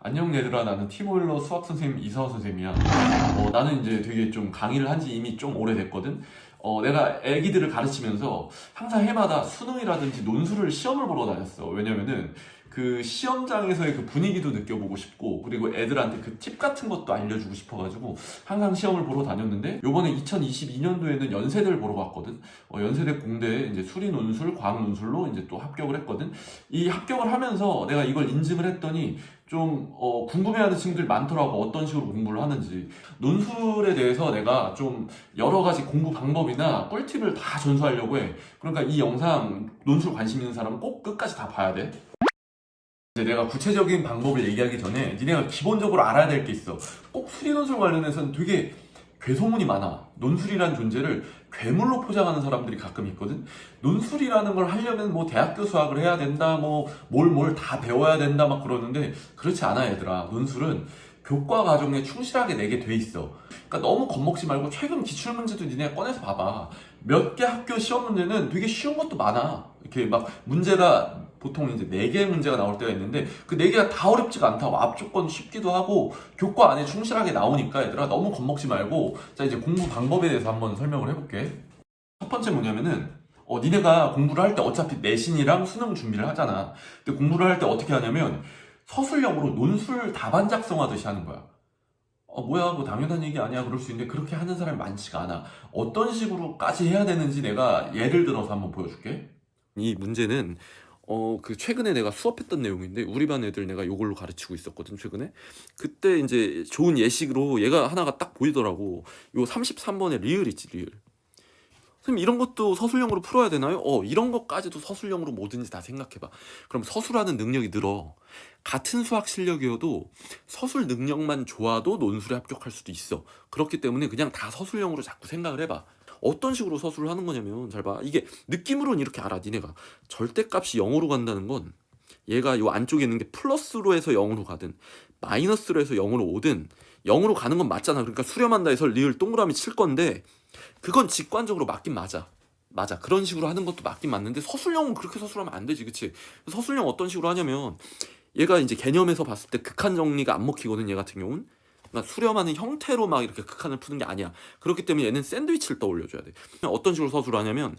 안녕 얘들아, 나는 티보일러 수학 선생님 이사호 선생님이야. 나는 이제 되게 좀 강의를 한 지 이미 좀 오래됐거든. 내가 애기들을 가르치면서 항상 해마다 수능이라든지 논술을 시험을 보러 다녔어. 왜냐면은 그 시험장에서의 그 분위기도 느껴보고 싶고, 그리고 애들한테 그 팁 같은 것도 알려주고 싶어가지고 항상 시험을 보러 다녔는데, 요번에 2022년도에는 연세대를 보러 갔거든. 연세대 공대에 이제 수리 논술, 과학 논술로 이제 또 합격을 했거든. 이 합격을 하면서 내가 이걸 인증을 했더니 좀 궁금해하는 친구들이 많더라고. 어떤 식으로 공부를 하는지. 논술에 대해서 내가 좀 여러 가지 공부 방법이나 꿀팁을 다 전수하려고 해. 그러니까 이 영상 논술 관심 있는 사람은 꼭 끝까지 다 봐야 돼. 이제 내가 구체적인 방법을 얘기하기 전에 니네가 기본적으로 알아야 될 게 있어. 꼭 수리 논술 관련해서는 되게 괴소문이 많아. 논술이란 존재를 괴물로 포장하는 사람들이 가끔 있거든. 논술이라는 걸 하려면 뭐 대학교 수학을 해야 된다, 뭐 뭘 다 배워야 된다 막 그러는데, 그렇지 않아 얘들아. 논술은 교과 과정에 충실하게 내게 돼 있어. 그러니까 너무 겁먹지 말고 최근 기출문제도 니네가 꺼내서 봐봐. 몇 개 학교 시험 문제는 되게 쉬운 것도 많아. 이렇게 막 문제가 보통 이제 4개 문제가 나올 때가 있는데, 그 4개가 다 어렵지가 않다고. 앞조건 쉽기도 하고 교과 안에 충실하게 나오니까 얘들아 너무 겁먹지 말고, 자 이제 공부 방법에 대해서 한번 설명을 해볼게. 첫 번째 뭐냐면은, 니네가 공부를 할 때 어차피 내신이랑 수능 준비를 하잖아. 근데 공부를 할 때 어떻게 하냐면 서술형으로 논술 답안 작성하듯이 하는 거야. 뭐야, 뭐 당연한 얘기 아니야 그럴 수 있는데, 그렇게 하는 사람이 많지가 않아. 어떤 식으로까지 해야 되는지 내가 예를 들어서 한번 보여줄게. 이 문제는 그 최근에 내가 수업했던 내용인데, 우리 반 애들 내가 이걸로 가르치고 있었거든 최근에. 그때 이제 좋은 예식으로 얘가 하나가 딱 보이더라고. 요 33번에 리을 있지, 리을. 선생님 이런 것도 서술형으로 풀어야 되나요? 이런 것까지도 서술형으로 뭐든지 다 생각해봐. 그럼 서술하는 능력이 늘어. 같은 수학 실력이어도 서술 능력만 좋아도 논술에 합격할 수도 있어. 그렇기 때문에 그냥 다 서술형으로 자꾸 생각을 해봐. 어떤 식으로 서술을 하는 거냐면, 잘 봐. 이게 느낌으로는 이렇게 알아. 니네가 절대값이 0으로 간다는 건, 얘가 요 안쪽에 있는 게 플러스로 해서 0으로 가든 마이너스로 해서 0으로 오든 0으로 가는 건 맞잖아. 그러니까 수렴한다 해서 리을 동그라미 칠 건데, 그건 직관적으로 맞긴 맞아. 맞아. 그런 식으로 하는 것도 맞긴 맞는데, 서술형은 그렇게 서술하면 안 되지, 그치? 서술형 어떤 식으로 하냐면, 얘가 이제 개념에서 봤을 때 극한 정리가 안 먹히거든, 얘 같은 경우는. 그러니까 수렴하는 형태로 막 이렇게 극한을 푸는 게 아니야. 그렇기 때문에 얘는 샌드위치를 떠올려줘야 돼. 어떤 식으로 서술을 하냐면,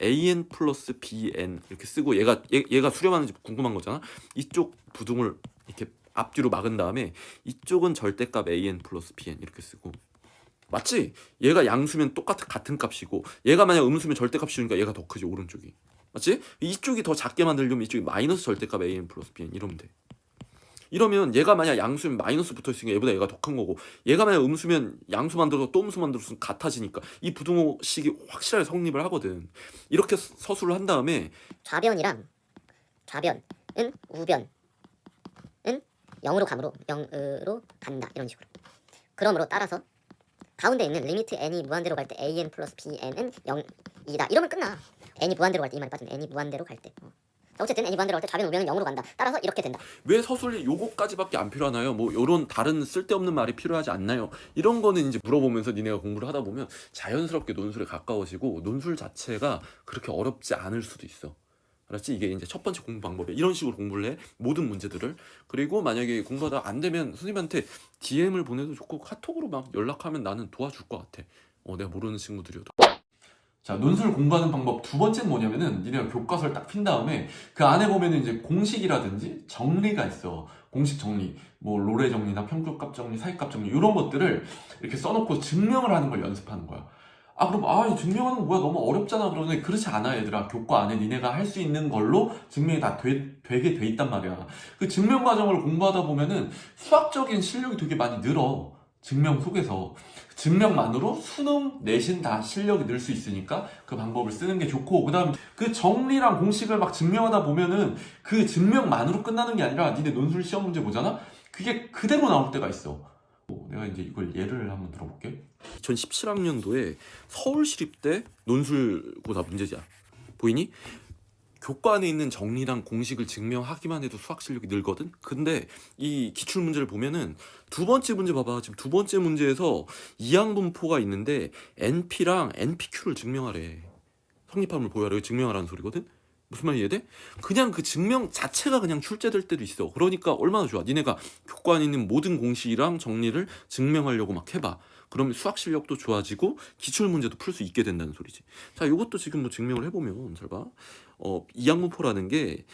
an 플러스 bn 이렇게 쓰고, 얘가 수렴하는지 궁금한 거잖아. 이쪽 부등을 이렇게 앞뒤로 막은 다음에, 이쪽은 절대값 an 플러스 bn 이렇게 쓰고. 맞지? 얘가 양수면 같은 값이고, 얘가 만약 음수면 절대값이니까 얘가 더 크지, 오른쪽이. 맞지? 이쪽이 더 작게 만들려면 이쪽이 마이너스 절대값 an 플러스 bn 이러면 돼. 이러면 얘가 만약 양수면 마이너스 붙어있으니까 얘보다 얘가 더 큰 거고, 얘가 만약 음수면 양수 만들어서 또 음수 만들어서 같아지니까 이 부등호식이 확실하게 성립을 하거든. 이렇게 서술을 한 다음에, 좌변이랑 좌변은 우변은 0으로 간다, 이런 식으로. 그러므로 따라서 가운데 있는 리미트 n이 무한대로 갈 때 an 플러스 bn은 0이다, 이러면 끝나. n이 무한대로 갈 때, 이 말이 빠지면 n이 무한대로 갈 때, 어쨌든 n이 무한대로 갈 때 좌변 우변은 0으로 간다. 따라서 이렇게 된다. 왜 서술이 요거까지밖에 안 필요하나요? 뭐 요런 다른 쓸데없는 말이 필요하지 않나요? 이런 거는 이제 물어보면서 니네가 공부를 하다 보면 자연스럽게 논술에 가까워지고, 논술 자체가 그렇게 어렵지 않을 수도 있어. 알았지? 이게 이제 첫 번째 공부 방법이야. 이런 식으로 공부를 해, 모든 문제들을. 그리고 만약에 공부하다 안 되면 선생님한테 DM을 보내도 좋고, 카톡으로 막 연락하면 나는 도와줄 것 같아. 내가 모르는 친구들이어도. 자, 논술 공부하는 방법 두 번째는 뭐냐면은, 니네가 교과서를 딱 핀 다음에 그 안에 보면은 이제 공식이라든지 정리가 있어. 공식 정리, 뭐 로레 정리나 평균값 정리, 사이값 정리, 이런 것들을 이렇게 써놓고 증명을 하는 걸 연습하는 거야. 그럼 이 증명하는 거 뭐야, 너무 어렵잖아 그러는데, 그렇지 않아 얘들아. 교과 안에 니네가 할 수 있는 걸로 증명이 다 되게 돼 있단 말이야. 그 증명 과정을 공부하다 보면은 수학적인 실력이 되게 많이 늘어. 증명 속에서. 증명만으로 수능, 내신 다 실력이 늘 수 있으니까 그 방법을 쓰는 게 좋고, 그 다음 그 정리랑 공식을 막 증명하다 보면은 그 증명만으로 끝나는 게 아니라, 니네 논술 시험 문제 보잖아? 그게 그대로 나올 때가 있어. 내가 이제 이걸 예를 한번 들어볼게. 2017학년도에 서울시립대 논술고사 문제지야. 보이니? 교과 안에 있는 정리랑 공식을 증명하기만 해도 수학 실력이 늘거든? 근데 이 기출문제를 보면은 두 번째 문제 봐봐. 지금 두 번째 문제에서 이항분포가 있는데 NP랑 NPQ를 증명하래. 성립함을 보여라. 증명하라는 소리거든? 무슨 말이 이해돼? 그냥 그 증명 자체가 그냥 출제될 때도 있어. 그러니까 얼마나 좋아. 니네가 교과안에 있는 모든 공식이랑 정리를 증명하려고 막 해봐. 그러면 수학 실력도 좋아지고 기출 문제도 풀 수 있게 된다는 소리지. 자, 이것도 지금 뭐 증명을 해보면 잘 봐. 이항문포라는 게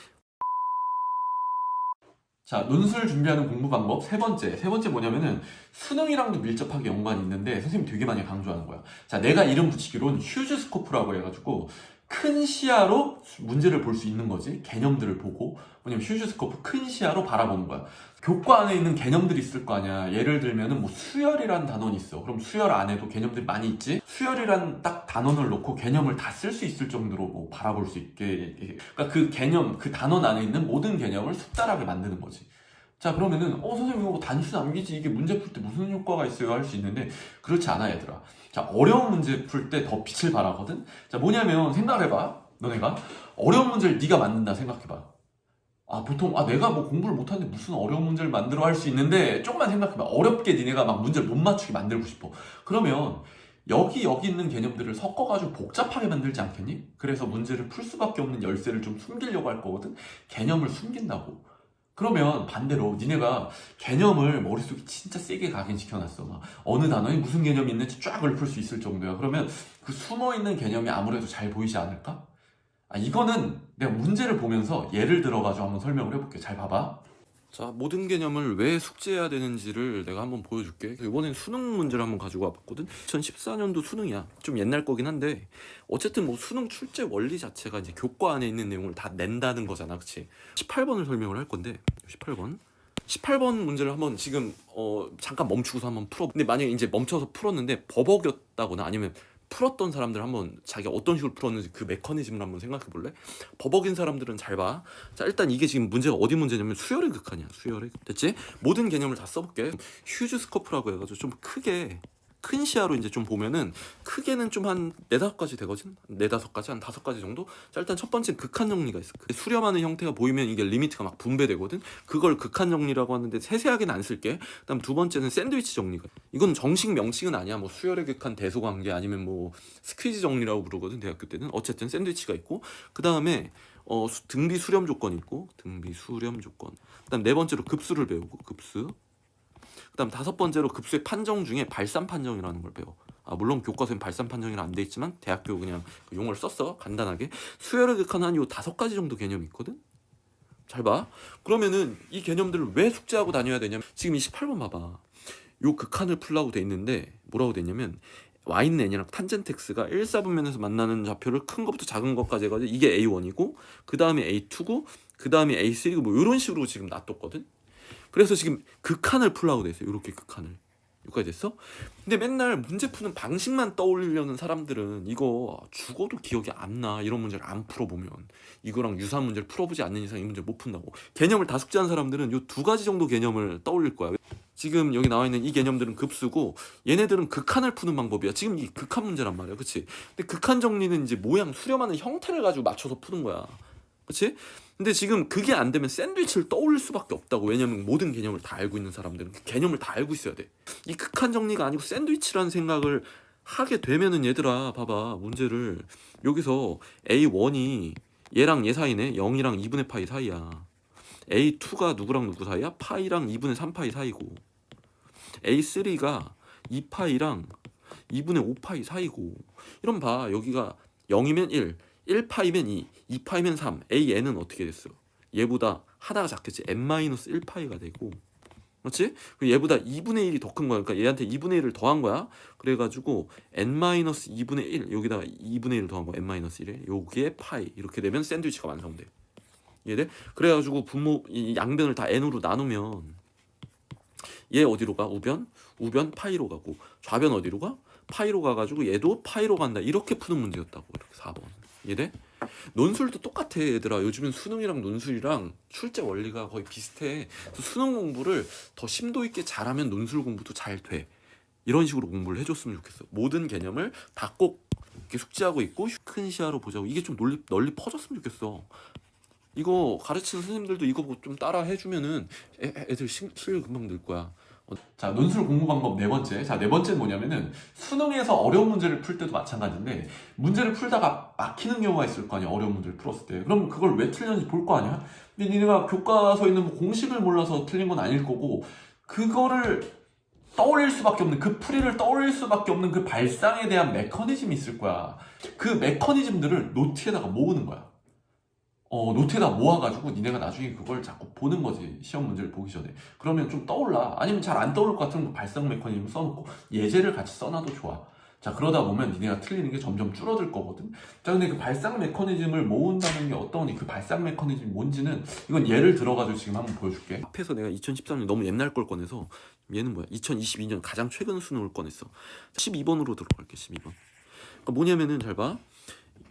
자, 논술 준비하는 공부 방법 세 번째 뭐냐면은 수능이랑도 밀접하게 연관이 있는데 선생님이 되게 많이 강조하는 거야. 자, 내가 이름 붙이기로는 휴즈 스코프라고 해가지고 큰 시야로 문제를 볼 수 있는 거지. 개념들을 보고. 뭐냐면 휴즈 스코프 큰 시야로 바라보는 거야. 교과 안에 있는 개념들이 있을 거 아니야. 예를 들면은 뭐 수열이라는 단원이 있어. 그럼 수열 안에도 개념들이 많이 있지. 수열이라는 딱 단원을 놓고 개념을 다 쓸 수 있을 정도로 뭐 바라볼 수 있게. 그러니까 그 개념, 그 단원 안에 있는 모든 개념을 숙달하게 만드는 거지. 자, 그러면은 선생님 이거 뭐 단수 남기지 이게 문제 풀 때 무슨 효과가 있어요 할 수 있는데 그렇지 않아 얘들아. 자, 어려운 문제 풀 때 더 빛을 발하거든. 자, 뭐냐면 생각을 해봐. 너네가 어려운 문제를 네가 만든다 생각해봐. 보통 내가 뭐 공부를 못하는데 무슨 어려운 문제를 만들어 할 수 있는데 조금만 생각해봐. 어렵게 니네가 막 문제를 못 맞추게 만들고 싶어. 그러면 여기 있는 개념들을 섞어가지고 복잡하게 만들지 않겠니? 그래서 문제를 풀 수밖에 없는 열쇠를 좀 숨기려고 할 거거든. 개념을 숨긴다고. 그러면 반대로 니네가 개념을 머릿속에 진짜 세게 각인시켜놨어. 막 어느 단어에 무슨 개념이 있는지 쫙 읊을 수 있을 정도야. 그러면 그 숨어있는 개념이 아무래도 잘 보이지 않을까? 이거는 내가 문제를 보면서 예를 들어가지고 한번 설명을 해볼게. 잘 봐봐. 자, 모든 개념을 왜 숙제해야 되는지를 내가 한번 보여줄게. 이번엔 수능 문제를 한번 가지고 와봤거든. 2014년도 수능이야. 좀 옛날 거긴 한데 어쨌든 뭐 수능 출제 원리 자체가 이제 교과 안에 있는 내용을 다 낸다는 거잖아, 그치? 18번을 설명을 할 건데 18번 문제를 한번 지금 잠깐 멈추고서 한번 풀어. 근데 만약에 이제 멈춰서 풀었는데 버벅였다거나 아니면 풀었던 사람들 한번 자기가 어떤 식으로 풀었는지 그 메커니즘을 한번 생각해 볼래? 버벅인 사람들은 잘 봐. 자, 일단 이게 지금 문제가 어디 문제냐면 수열의 극한이야. 수열의 극. 됐지? 모든 개념을 다 써볼게. 휴즈 스코프라고 해가지고 좀 크게 큰 시야로 이제 좀 보면은 크게는 좀 한 4-5가지 되거든? 4-5가지? 한 5가지 정도? 자, 일단 첫 번째 극한 정리가 있어. 수렴하는 형태가 보이면 이게 리미트가 막 분배되거든? 그걸 극한 정리라고 하는데 세세하게는 안 쓸게. 그다음 두 번째는 샌드위치 정리가. 이건 정식 명칭은 아니야. 뭐 수열의 극한 대소관계 아니면 뭐 스퀴즈 정리라고 부르거든, 대학교 때는. 어쨌든 샌드위치가 있고. 그 다음에 등비 수렴 조건이 있고. 등비 수렴 조건. 그다음 네 번째로 급수를 배우고. 급수. 그다음 5번째로 급수의 판정 중에 발산 판정이라는 걸 배워. 물론 교과서엔 발산 판정이라 안 돼 있지만 대학교 그냥 그 용어를 썼어. 간단하게. 수열의 극한은 요 5가지 정도 개념이 있거든. 잘 봐. 그러면은 이 개념들을 왜 숙제하고 다녀야 되냐면 지금 이 18번 봐봐. 요 극한을 풀라고 돼 있는데 뭐라고 돼 있냐면 y는 n이랑 탄젠트 x가 1사분면에서 만나는 좌표를 큰 것부터 작은 것까지 해가지고 이게 a1이고 그 다음에 a2고 그 다음에 a3고 뭐 이런 식으로 지금 놔뒀거든. 그래서 지금 극한을 풀라고 돼 있어요. 이렇게 극한을. 여기까지 됐어? 근데 맨날 문제 푸는 방식만 떠올리려는 사람들은 이거 죽어도 기억이 안 나. 이런 문제를 안 풀어보면 이거랑 유사한 문제를 풀어보지 않는 이상 이 문제를 못 푼다고. 개념을 다 숙지한 사람들은 요 2가지 정도 개념을 떠올릴 거야. 지금 여기 나와 있는 이 개념들은 급수고 얘네들은 극한을 푸는 방법이야. 지금 이 극한 문제란 말이야. 그치? 근데 극한 정리는 이제 모양 수렴하는 형태를 가지고 맞춰서 푸는 거야. 그치? 근데 지금 그게 안 되면 샌드위치를 떠올릴 수밖에 없다고. 왜냐면 모든 개념을 다 알고 있는 사람들은 그 개념을 다 알고 있어야 돼. 이 극한 정리가 아니고 샌드위치라는 생각을 하게 되면은 얘들아 봐봐. 문제를 여기서 A1이 얘랑 얘 사이네. 0이랑 2분의 파이 사이야. A2가 누구랑 누구 사이야? 파이랑 2분의 3파이 사이고 A3가 2파이랑 2분의 5파이 사이고. 이런 봐. 여기가 0이면 1, 1파이면 2, 2파이면 3. AN은 어떻게 됐어? 얘보다 하나가 작겠지. n-1파이가 되고. 그렇지? 그리고 얘보다 2분의 1이 더 큰 거야. 그러니까 얘한테 2분의 1을 더한 거야. 그래가지고 n-2분의 1 여기다가 2분의 1을 더한 거야. n-1에 여기에 파이. 이렇게 되면 샌드위치가 완성돼. 이해돼? 그래가지고 이 양변을 다 n으로 나누면 얘 어디로 가? 우변 파이로 가고 좌변 어디로 가? 파이로 가가지고 얘도 파이로 간다. 이렇게 푸는 문제였다고. 이렇게 4번. 이해돼? 논술도 똑같아 얘들아. 요즘은 수능이랑 논술이랑 출제 원리가 거의 비슷해. 그래서 수능 공부를 더 심도 있게 잘하면 논술 공부도 잘 돼. 이런 식으로 공부를 해줬으면 좋겠어. 모든 개념을 다 꼭 이렇게 숙지하고 있고 큰 시야로 보자고. 이게 좀 널리 퍼졌으면 좋겠어. 이거 가르치는 선생님들도 이거 좀 따라 해주면은 애들 실력 금방 늘 거야. 자, 논술 공부 방법 네 번째. 자, 네 번째는 뭐냐면은 수능에서 어려운 문제를 풀 때도 마찬가지인데 문제를 풀다가 막히는 경우가 있을 거 아니야. 어려운 문제를 풀었을 때. 그럼 그걸 왜 틀렸는지 볼 거 아니야? 근데 니네가 교과서에 있는 뭐 공식을 몰라서 틀린 건 아닐 거고 그거를 떠올릴 수밖에 없는 그 풀이를 떠올릴 수밖에 없는 그 발상에 대한 메커니즘이 있을 거야. 그 메커니즘들을 노트에다가 모으는 거야. 노트에다 모아가지고 니네가 나중에 그걸 자꾸 보는 거지. 시험 문제를 보기 전에. 그러면 좀 떠올라. 아니면 잘 안 떠오를 것 같으면 발상 메커니즘 써놓고 예제를 같이 써놔도 좋아. 자, 그러다 보면 니네가 틀리는 게 점점 줄어들 거거든. 자, 근데 그 발상 메커니즘을 모은다는 게 어떠니? 그 발상 메커니즘이 뭔지는 이건 예를 들어가지고 지금 한번 보여줄게. 앞에서 내가 2013년 너무 옛날 걸 꺼내서 얘는 뭐야? 2022년 가장 최근 수능을 꺼냈어. 12번으로 들어갈게. 12번. 그러니까 뭐냐면은 잘 봐.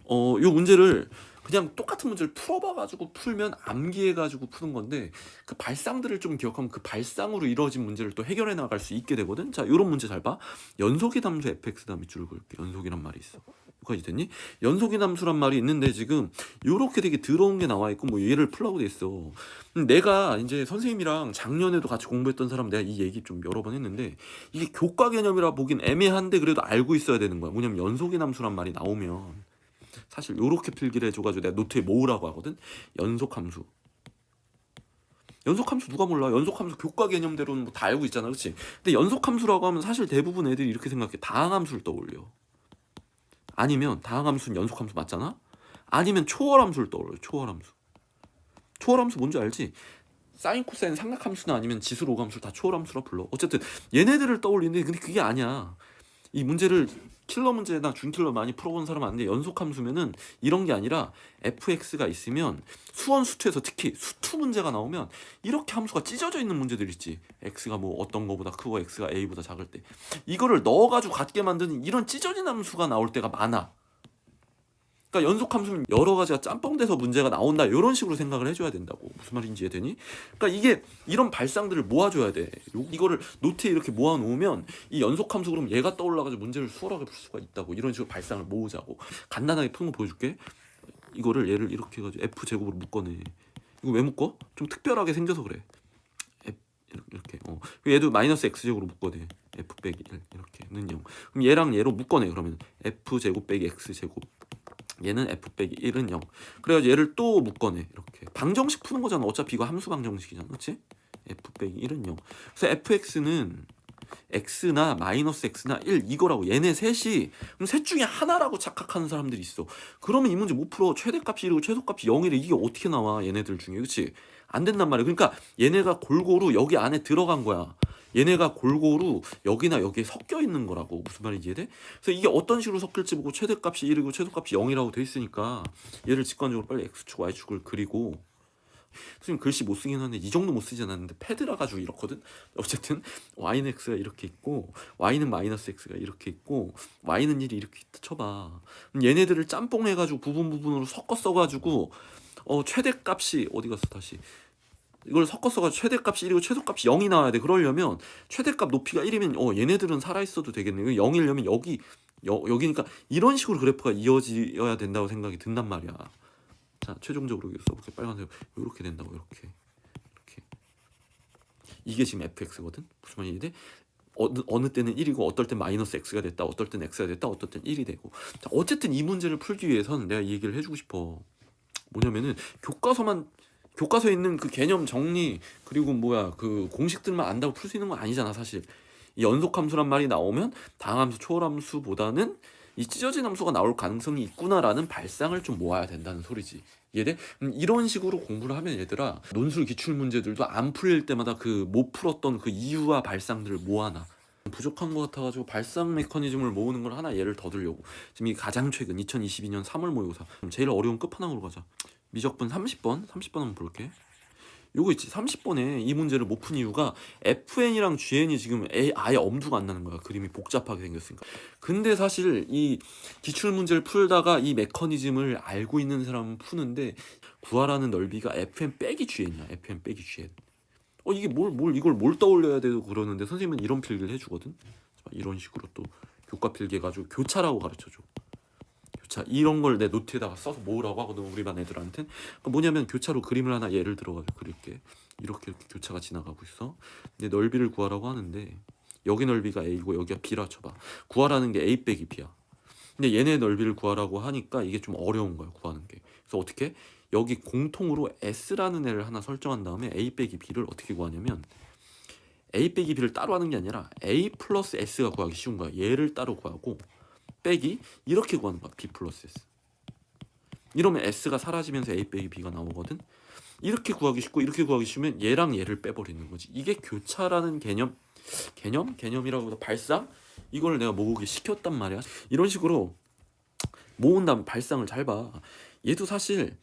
요 문제를 그냥 똑같은 문제를 풀어봐가지고 풀면 암기해가지고 푸는 건데 그 발상들을 좀 기억하면 그 발상으로 이루어진 문제를 또 해결해 나갈 수 있게 되거든. 자, 요런 문제 잘 봐. 연속의 담수 fx 다음에 줄을 그을게. 연속이란 말이 있어. 여기까지 됐니? 연속의 담수란 말이 있는데 지금 요렇게 되게 더러운 게 나와 있고 뭐 얘를 풀라고 돼 있어. 내가 이제 선생님이랑 작년에도 같이 공부했던 사람 내가 이 얘기 좀 여러 번 했는데 이게 교과 개념이라 보긴 애매한데 그래도 알고 있어야 되는 거야. 뭐냐면 연속의 담수란 말이 나오면 사실 요렇게 필기를 해줘가지고 내가 노트에 모으라고 하거든. 연속함수. 연속함수 누가 몰라? 연속함수 교과 개념대로는 뭐 다 알고 있잖아, 그렇지? 근데 연속함수라고 하면 사실 대부분 애들이 이렇게 생각해. 다항함수를 떠올려. 아니면 다항함수는 연속함수 맞잖아? 아니면 초월함수를 떠올려. 초월함수. 초월함수 뭔지 알지? 사인, 코사인, 삼각함수나 아니면 지수로감수를 다 초월함수라 불러. 어쨌든 얘네들을 떠올리는데 근데 그게 아니야. 이 문제를 킬러 문제나 준킬러 많이 풀어본 사람 아는데 연속함수면은 이런 게 아니라 fx가 있으면 수원 수투에서 특히 수투 문제가 나오면 이렇게 함수가 찢어져 있는 문제들 있지. x가 뭐 어떤 거보다 크고 x가 a보다 작을 때 이거를 넣어가지고 같게 만드는 이런 찢어진 함수가 나올 때가 많아. 그러니까 연속함수는 여러 가지가 짬뽕돼서 문제가 나온다 이런 식으로 생각을 해줘야 된다고. 무슨 말인지 이해되니? 그러니까 이게 이런 발상들을 모아줘야 돼. 이거를 노트에 이렇게 모아놓으면 이 연속함수 그럼 얘가 떠올라가지고 문제를 수월하게 풀 수가 있다고. 이런 식으로 발상을 모으자고. 간단하게 푸는 거 보여줄게. 이거를 얘를 이렇게 해가지고 f제곱으로 묶어내. 이거 왜 묶어? 좀 특별하게 생겨서 그래. 이렇게. 얘도 마이너스 x제곱으로 묶어내. f 빼기 1 이렇게는 0. 그럼 얘랑 얘로 묶어내. 그러면 f제곱 빼기 x제곱. 얘는 f 빼기 1은 0. 그래가지고 얘를 또 묶어내. 이렇게 방정식 푸는 거잖아. 어차피 이거 함수 방정식이잖아, 그렇지? f 빼기 1은 0. 그래서 fx는 x나 마이너스 x나 1 이거라고. 얘네 셋이 그럼 셋 중에 하나라고 착각하는 사람들이 있어. 그러면 이 문제 못 풀어. 최대값이 1이고 최소값이 0이래. 이게 어떻게 나와? 얘네들 중에, 그렇지? 안 된단 말이야. 그러니까 얘네가 골고루 여기 안에 들어간 거야. 얘네가 골고루 여기나 여기에 섞여 있는 거라고. 무슨 말인지 이해돼? 그래서 이게 어떤 식으로 섞일지 보고 최대값이 1이고 최소값이 0이라고 돼 있으니까 얘를 직관적으로 빨리 x축 y축을 그리고. 선생님 글씨 못 쓰긴 하는데 이 정도 못 쓰진 않는데 패드라 가지고 이렇거든. 어쨌든 y는 x가 이렇게 있고 y는 마이너스 x가 이렇게 있고 y는 1이 이렇게 쳐봐. 그럼 얘네들을 짬뽕 해가지고 부분으로 섞어 써가지고 최대값이 어디 갔어 다시. 이걸 섞어 써가지고 최대값이 1이고 최소값이 0이 나와야 돼. 그러려면 최대값 높이가 1이면 얘네들은 살아있어도 되겠네. 0이려면 여기니까 이런 식으로 그래프가 이어져야 된다고 생각이 든단 말이야. 자, 최종적으로 써볼게. 빨간색 이렇게 된다고. 이렇게 이게 지금 fx거든. 무슨 말인지 이해돼? 어느 때는 1이고 어떨 땐 마이너스 x가 됐다. 어떨 땐 x가 됐다. 어떨 땐 1이 되고. 자, 어쨌든 이 문제를 풀기 위해서는 내가 이 얘기를 해주고 싶어. 뭐냐면은 교과서에 있는 그 개념 정리 그리고 그 공식들만 안다고 풀 수 있는 건 아니잖아 사실. 이 연속함수란 말이 나오면 다항함수 초월함수보다는 이 찢어진 함수가 나올 가능성이 있구나라는 발상을 좀 모아야 된다는 소리지. 이해돼? 이런 식으로 공부를 하면 얘들아 논술 기출 문제들도 안 풀릴 때마다 그 못 풀었던 그 이유와 발상들을 모아놔. 부족한 것 같아가지고 발상 메커니즘을 모으는 걸 하나 예를 더 들려고. 지금 이 가장 최근 2022년 3월 모의고사. 그럼 제일 어려운 끝판왕으로 가자. 미적분 30번 한번 볼게. 요거 있지. 30번에 이 문제를 못 푼 이유가 FN이랑 GN이 지금 아예 엄두가 안 나는 거야. 그림이 복잡하게 생겼으니까. 근데 사실 이 기출 문제를 풀다가 이 메커니즘을 알고 있는 사람은 푸는데 구하라는 넓이가 FN 빼기 GN이야. FN 빼기 GN. 이게 이걸 뭘 떠올려야 되고 그러는데 선생님은 이런 필기를 해주거든. 이런 식으로 또 교과 필기 해가지고 교차라고 가르쳐줘. 교차. 이런 걸 내 노트에다가 써서 모으라고 하거든 우리 반 애들한텐. 그러니까 뭐냐면 교차로 그림을 하나 예를 들어가지고 그릴게. 이렇게 교차가 지나가고 있어. 근데 넓이를 구하라고 하는데 여기 넓이가 A고 여기가 B라 쳐봐. 구하라는 게 A 빼기 B야. 근데 얘네 넓이를 구하라고 하니까 이게 좀 어려운 거야, 구하는 게. 그래서 어떻게? 여기 공통으로 S라는 애를 하나 설정한 다음에 A 빼기 B를 어떻게 구하냐면 A 빼기 B를 따로 하는 게 아니라 A 플러스 S가 구하기 쉬운 거야. 얘를 따로 구하고 빼기 이렇게 구하는 거야. B 플러스 S. 이러면 S가 사라지면서 A 빼기 B가 나오거든. 이렇게 구하기 쉽고 이렇게 구하기 쉬우면 얘랑 얘를 빼버리는 거지. 이게 교차라는 개념이라고 발상? 이걸 내가 모으게 시켰단 말이야. 이런 식으로 모은 다음 발상을 잘 봐. 얘도 사실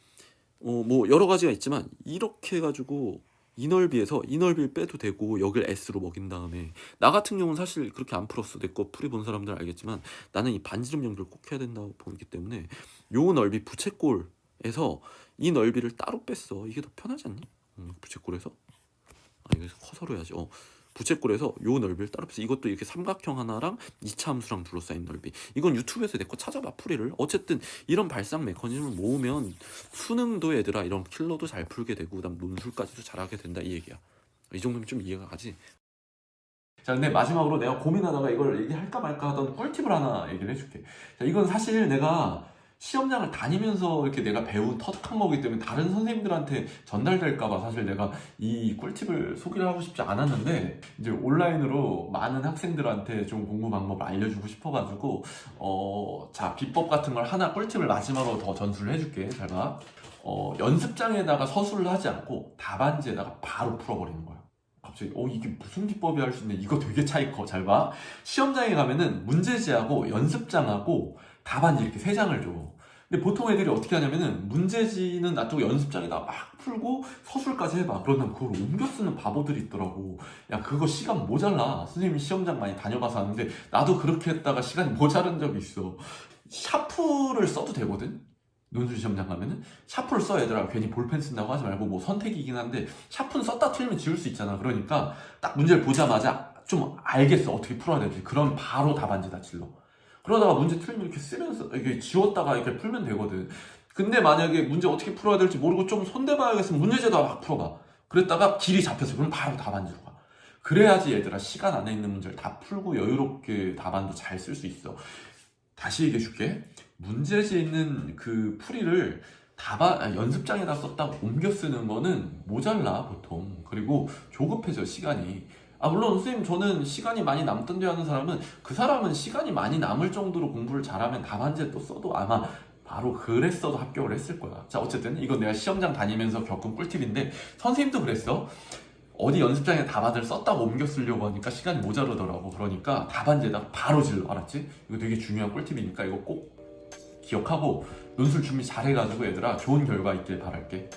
뭐 여러 가지가 있지만 이렇게 해가지고 이 넓이에서 이 넓이를 빼도 되고 여길 S로 먹인 다음에 나 같은 경우는 사실 그렇게 안 풀었어. 내 거 풀이 본 사람들은 알겠지만 나는 이 반지름 연결 꼭 해야 된다고 보기 때문에 요 넓이 부채꼴에서 이 넓이를 따로 뺐어. 이게 더 편하지 않니? 부채꼴에서 여기서 커서로 해야지. 부채꼴에서 요 넓이를 따로 뺐어. 이것도 이렇게 삼각형 하나랑 2차 함수랑 둘러싸인 넓이. 이건 유튜브에서 내 거 찾아봐, 풀이를. 어쨌든 이런 발상 메커니즘을 모으면 수능도 얘들아 이런 킬러도 잘 풀게 되고 그다음 논술까지도 잘하게 된다 이 얘기야. 이 정도면 좀 이해가 가지. 자, 근데 마지막으로 내가 고민하다가 이걸 얘기할까 말까 하던 꿀팁을 하나 얘기를 해줄게. 자, 이건 사실 내가 시험장을 다니면서 이렇게 내가 배운 터득한 거기 때문에 다른 선생님들한테 전달될까봐 사실 내가 이 꿀팁을 소개를 하고 싶지 않았는데 이제 온라인으로 많은 학생들한테 좀 공부 방법을 알려주고 싶어가지고 자, 비법 같은 걸 하나 꿀팁을 마지막으로 더 전수를 해줄게. 잘 봐. 연습장에다가 서술을 하지 않고 답안지에다가 바로 풀어버리는 거야. 갑자기 이게 무슨 기법이 할 수 있네. 이거 되게 차이 커. 잘 봐. 시험장에 가면은 문제지하고 연습장하고 답안지 이렇게 세 장을 줘. 근데 보통 애들이 어떻게 하냐면은 문제지는 놔두고 연습장에다 막 풀고 서술까지 해봐. 그러면 그걸 옮겨 쓰는 바보들이 있더라고. 야, 그거 시간 모자라. 선생님이 시험장 많이 다녀봐서 아는데 나도 그렇게 했다가 시간이 모자란 적이 있어. 샤프를 써도 되거든? 논술 시험장 가면은 샤프를 써. 얘들아, 괜히 볼펜 쓴다고 하지 말고 뭐 선택이긴 한데 샤프는 썼다 틀리면 지울 수 있잖아. 그러니까 딱 문제를 보자마자 좀 알겠어, 어떻게 풀어야 될지. 그럼 바로 답안지다 질러. 그러다가 문제 틀리면 이렇게 쓰면서 이렇게 지웠다가 이렇게 풀면 되거든. 근데 만약에 문제 어떻게 풀어야 될지 모르고 좀 손대봐야겠으면 문제제도 막 풀어봐. 그랬다가 길이 잡혔어. 그럼 바로 답안지로 가. 그래야지 얘들아, 시간 안에 있는 문제를 다 풀고 여유롭게 답안도 잘 쓸 수 있어. 다시 얘기해줄게. 문제지에 있는 그 풀이를 연습장에다 썼다가 옮겨 쓰는 거는 모자라 보통. 그리고 조급해져, 시간이. 물론 선생님, 저는 시간이 많이 남던데 하는 사람은 그 사람은 시간이 많이 남을 정도로 공부를 잘하면 답안지에 또 써도 아마 바로 그랬어도 합격을 했을 거야. 자, 어쨌든 이건 내가 시험장 다니면서 겪은 꿀팁인데 선생님도 그랬어. 어디 연습장에 답안을 썼다고 옮겨 쓰려고 하니까 시간이 모자르더라고. 그러니까 답안지에다 바로 질러. 알았지? 이거 되게 중요한 꿀팁이니까 이거 꼭 기억하고 논술 준비 잘 해가지고 얘들아 좋은 결과 있길 바랄게.